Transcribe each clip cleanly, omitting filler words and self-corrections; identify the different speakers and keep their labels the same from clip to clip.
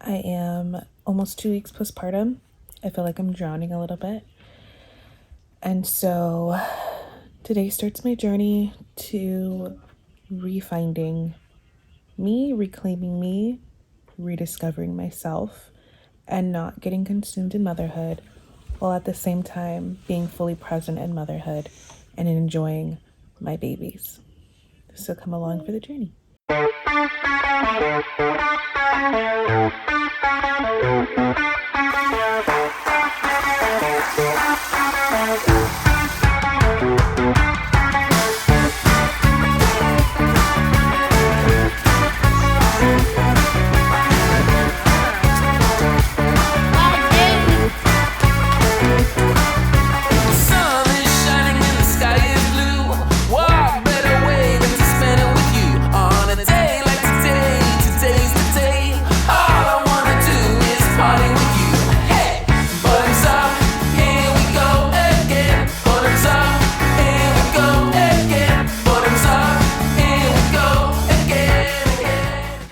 Speaker 1: I am almost 2 weeks postpartum. I feel like I'm drowning a little bit. And so today starts my journey to refinding me, reclaiming me, rediscovering myself, and not getting consumed in motherhood, while at the same time being fully present in motherhood and enjoying my babies. So come along for the journey.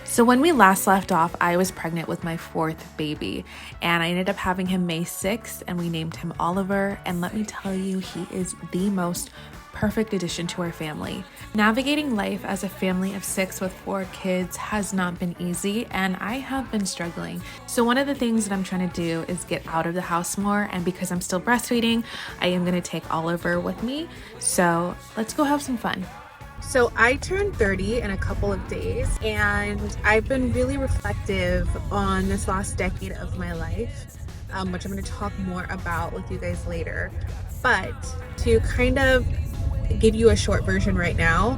Speaker 1: So when we last left off, I was pregnant with my 4th baby, and I ended up having him May 6th, and we named him Oliver. And let me tell you, he is the most perfect addition to our family. Navigating life as a family of 6 with 4 kids has not been easy, and I have been struggling. So one of the things that I'm trying to do is get out of the house more, and because I'm still breastfeeding, I am going to take Oliver with me. So let's go have some fun. So I turned 30 in a couple of days, and I've been really reflective on this last decade of my life, which I'm going to talk more about with you guys later. But to kind of give you a short version right now,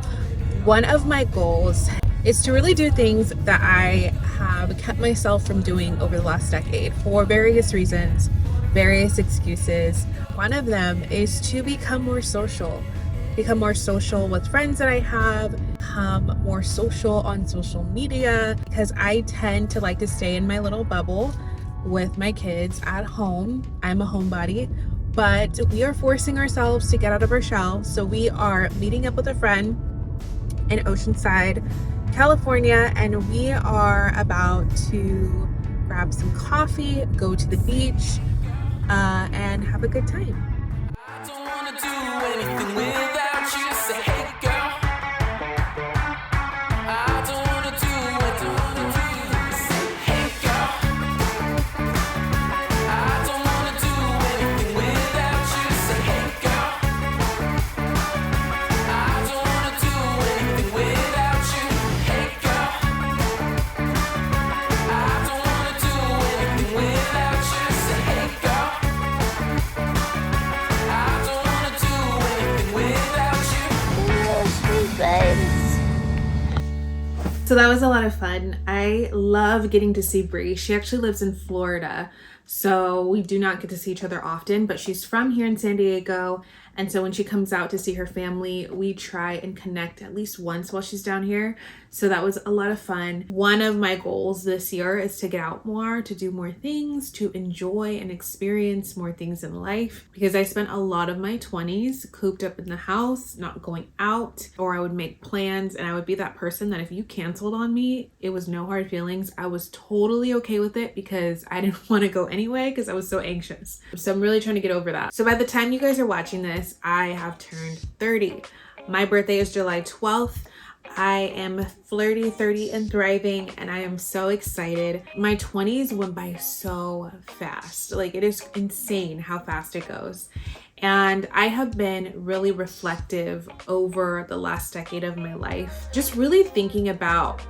Speaker 1: one of my goals is to really do things that I have kept myself from doing over the last decade for various reasons, various excuses. One of them is to become more social with friends that I have, become more social on social media, because I tend to like to stay in my little bubble with my kids at home. I'm a homebody, but we are forcing ourselves to get out of our shell. So we are meeting up with a friend in Oceanside, California, and we are about to grab some coffee, go to the beach, and have a good time. I don't wanna do anything without you. Say, hey girl. I don't wanna do it. Say, hey girl. I don't wanna do anything without you. Say, hey girl. I don't wanna do anything without you. Hey girl. I don't wanna do anything without you. Say, hey girl. So that was a lot of fun. I love getting to see Bree. She actually lives in Florida, so we do not get to see each other often, but she's from here in San Diego. And so when she comes out to see her family, we try and connect at least once while she's down here. So that was a lot of fun. One of my goals this year is to get out more, to do more things, to enjoy and experience more things in life, because I spent a lot of my 20s cooped up in the house, not going out, or I would make plans and I would be that person that if you canceled on me, it was no hard feelings. I was totally okay with it because I didn't want to go anyway because I was so anxious. So I'm really trying to get over that. So by the time you guys are watching this, I have turned 30. My birthday is July 12th. I am flirty, 30, and thriving, and I am so excited. My 20s went by so fast. Like, it is insane how fast it goes. And I have been really reflective over the last decade of my life, just really thinking about,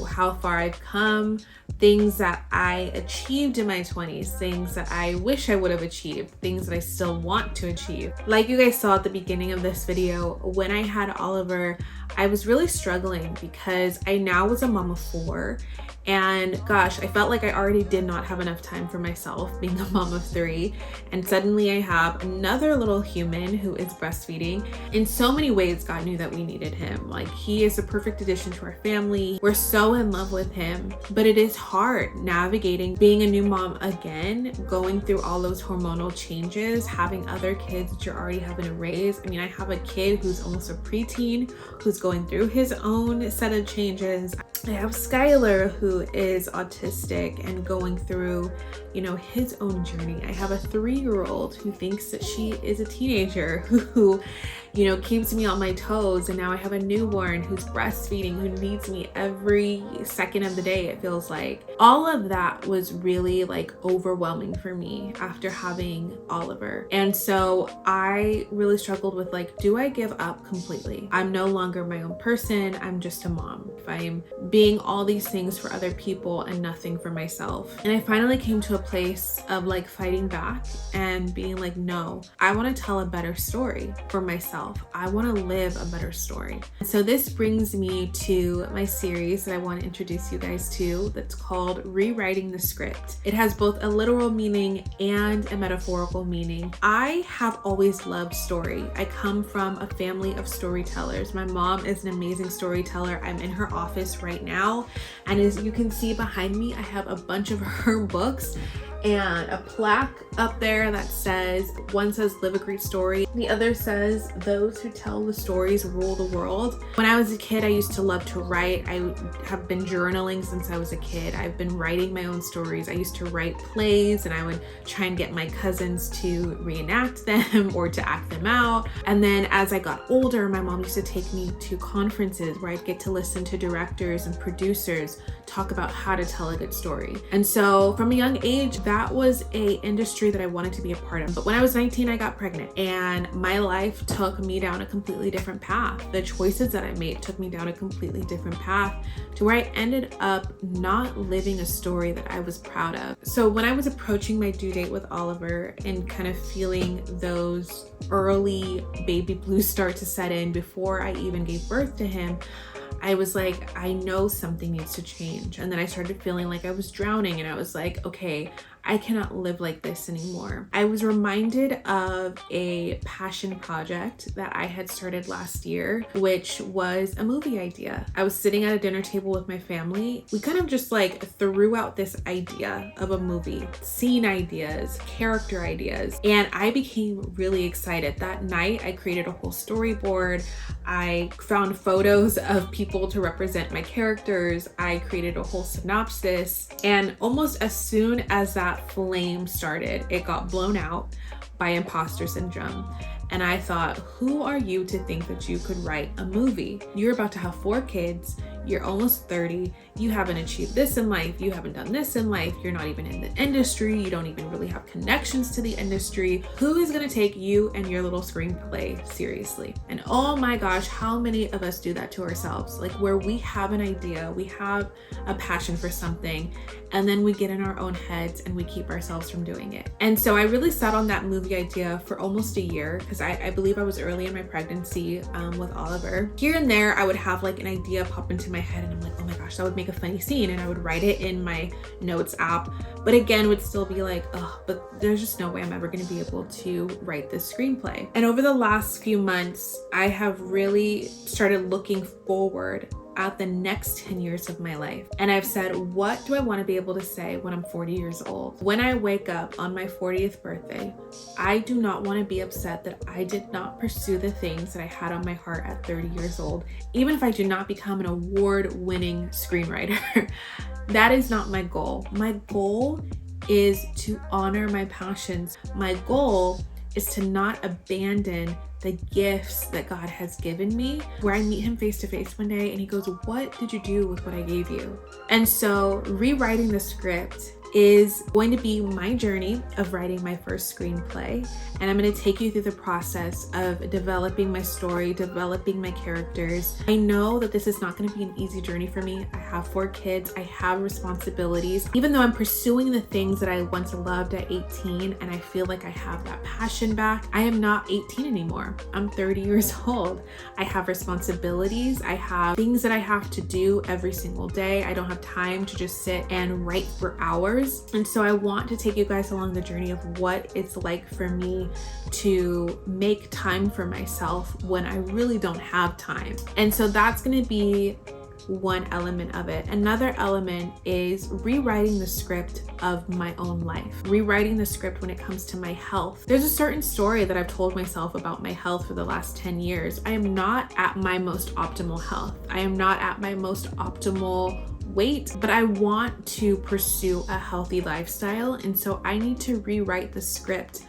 Speaker 1: how far I've come, things that I achieved in my 20s, things that I wish I would have achieved, things that I still want to achieve. Like you guys saw at the beginning of this video, when I had Oliver, I was really struggling because I now was a mom of 4. And gosh, I felt like I already did not have enough time for myself being a mom of 3. And suddenly I have another little human who is breastfeeding. In so many ways, God knew that we needed him. Like, he is a perfect addition to our family. We're so in love with him, but it is hard navigating being a new mom again, going through all those hormonal changes, having other kids that you're already having to raise. I mean, I have a kid who's almost a preteen, who's going through his own set of changes. I have Skylar, who is autistic and going through, his own journey. I have a 3-year-old who thinks that she is a teenager, who keeps me on my toes. And now I have a newborn who's breastfeeding, who needs me every second of the day, it feels like. All of that was really like overwhelming for me after having Oliver. And so I really struggled with like, do I give up completely? I'm no longer my own person. I'm just a mom. If I'm being all these things for other people and nothing for myself. And I finally came to a place of like fighting back and being like, no, I want to tell a better story for myself. I want to live a better story. So this brings me to my series that I want to introduce you guys to, that's called Rewriting the Script. It has both a literal meaning and a metaphorical meaning. I have always loved story. I come from a family of storytellers. My mom is an amazing storyteller. I'm in her office right now, and as you can see behind me, I have a bunch of her books and a plaque up there that says, one says live a great story, the other says those who tell the stories rule the world. When I was a kid, I used to love to write. I have been journaling since I was a kid. I've been writing my own stories. I used to write plays, and I would try and get my cousins to reenact them or to act them out. And then as I got older, my mom used to take me to conferences where I'd get to listen to directors and producers talk about how to tell a good story. And so from a young age, that was a industry that I wanted to be a part of. But when I was 19, I got pregnant, and my life took me down a completely different path. The choices that I made took me down a completely different path to where I ended up not living a story that I was proud of. So when I was approaching my due date with Oliver and kind of feeling those early baby blues start to set in before I even gave birth to him, I was like, I know something needs to change. And then I started feeling like I was drowning, and I was like, okay, I cannot live like this anymore. I was reminded of a passion project that I had started last year, which was a movie idea. I was sitting at a dinner table with my family. We kind of just like threw out this idea of a movie, scene ideas, character ideas, and I became really excited. That night, I created a whole storyboard. I found photos of people to represent my characters. I created a whole synopsis, and almost as soon as that flame started, it got blown out by imposter syndrome. And I thought, who are you to think that you could write a movie? You're about to have 4 kids. You're almost 30. You haven't achieved this in life. You haven't done this in life. You're not even in the industry. You don't even really have connections to the industry. Who is going to take you and your little screenplay seriously? And oh my gosh, how many of us do that to ourselves? Like, where we have an idea, we have a passion for something, and then we get in our own heads and we keep ourselves from doing it. And so I really sat on that movie idea for almost a year, because I believe I was early in my pregnancy with Oliver. Here and there, I would have like an idea pop into my head, and I'm like, oh my gosh, that would make a funny scene, and I would write it in my notes app, but again would still be like, oh, but there's just no way I'm ever going to be able to write this screenplay. And over the last few months, I have really started looking forward at the next 10 years of my life. And I've said, what do I want to be able to say when I'm 40 years old? When I wake up on my 40th birthday, I do not want to be upset that I did not pursue the things that I had on my heart at 30 years old, even if I do not become an award-winning screenwriter. That is not my goal. My goal is to honor my passions. My goal is to not abandon the gifts that God has given me, where I meet him face to face one day and he goes, what did you do with what I gave you? And so rewriting the script is going to be my journey of writing my first screenplay. And I'm going to take you through the process of developing my story, developing my characters. I know that this is not going to be an easy journey for me. I have 4 kids. I have responsibilities. Even though I'm pursuing the things that I once loved at 18 and I feel like I have that passion back, I am not 18 anymore. I'm 30 years old. I have responsibilities. I have things that I have to do every single day. I don't have time to just sit and write for hours. And so I want to take you guys along the journey of what it's like for me to make time for myself when I really don't have time. And so that's going to be one element of it. Another element is rewriting the script of my own life, rewriting the script when it comes to my health. There's a certain story that I've told myself about my health for the last 10 years. I am not at my most optimal health. I am not at my most optimal weight, but I want to pursue a healthy lifestyle. And so I need to rewrite the script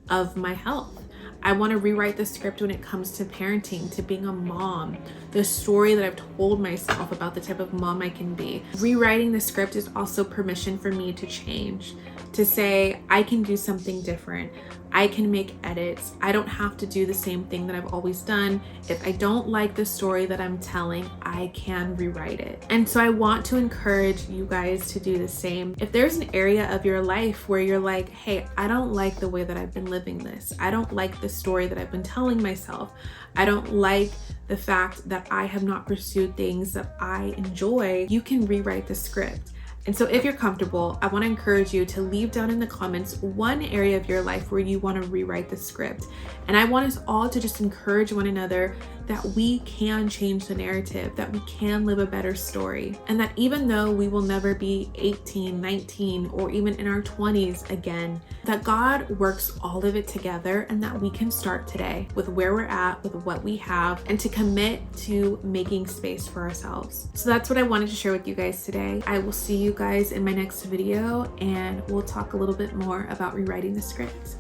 Speaker 1: of my health. I want to rewrite the script when it comes to parenting, to being a mom, the story that I've told myself about the type of mom I can be. Rewriting the script is also permission for me to change, to say, I can do something different. I can make edits. I don't have to do the same thing that I've always done. If I don't like the story that I'm telling, I can rewrite it. And so I want to encourage you guys to do the same. If there's an area of your life where you're like, hey, I don't like the way that I've been living this. I don't like the story that I've been telling myself. I don't like the fact that I have not pursued things that I enjoy. You can rewrite the script. And so if you're comfortable, I want to encourage you to leave down in the comments one area of your life where you want to rewrite the script. And I want us all to just encourage one another that we can change the narrative, that we can live a better story. And that even though we will never be 18, 19, or even in our 20s again, that God works all of it together and that we can start today with where we're at, with what we have, and to commit to making space for ourselves. So that's what I wanted to share with you guys today. I will see you guys in my next video and we'll talk a little bit more about rewriting the script.